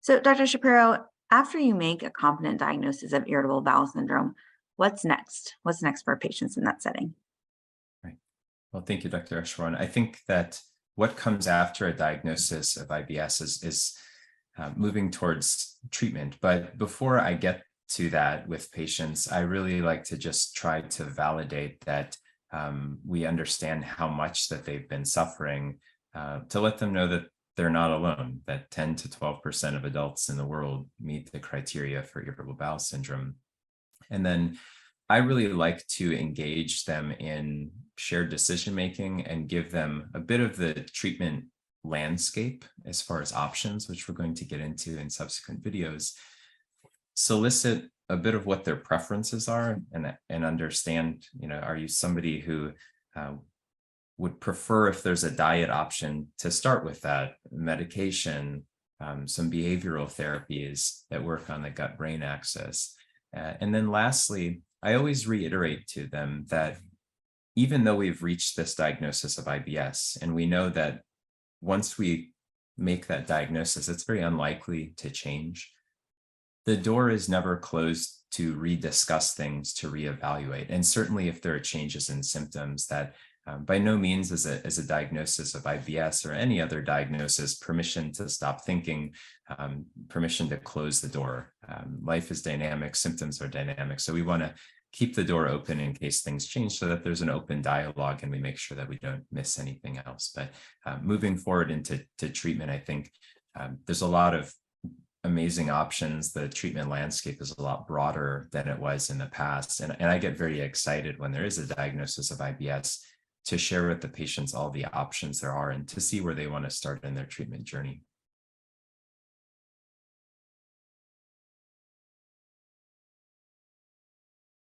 So, Dr. Shapiro, after you make a competent diagnosis of irritable bowel syndrome, what's next? What's next for patients in that setting? Right. Well, thank you, Dr. Ashwan. I think that what comes after a diagnosis of IBS is moving towards treatment. But before I get to that with patients, I really like to just try to validate that we understand how much that they've been suffering, to let them know that they're not alone, that 10 to 12% of adults in the world meet the criteria for irritable bowel syndrome. And then I really like to engage them in shared decision making and give them a bit of the treatment landscape as far as options, which we're going to get into in subsequent videos, solicit a bit of what their preferences are and understand, are you somebody who uh, would prefer, if there's a diet option, to start with that medication, some behavioral therapies that work on the gut-brain axis. And then lastly, I always reiterate to them that even though we've reached this diagnosis of IBS, and we know that once we make that diagnosis, it's very unlikely to change, the door is never closed to rediscuss things, to reevaluate. And certainly if there are changes in symptoms that by no means is a diagnosis of IBS or any other diagnosis permission to stop thinking, permission to close the door. Life is dynamic, symptoms are dynamic. So we want to keep the door open in case things change so that there's an open dialogue and we make sure that we don't miss anything else. But moving forward into treatment, I think there's a lot of amazing options. The treatment landscape is a lot broader than it was in the past. And I get very excited when there is a diagnosis of IBS to share with the patients all the options there are and to see where they want to start in their treatment journey.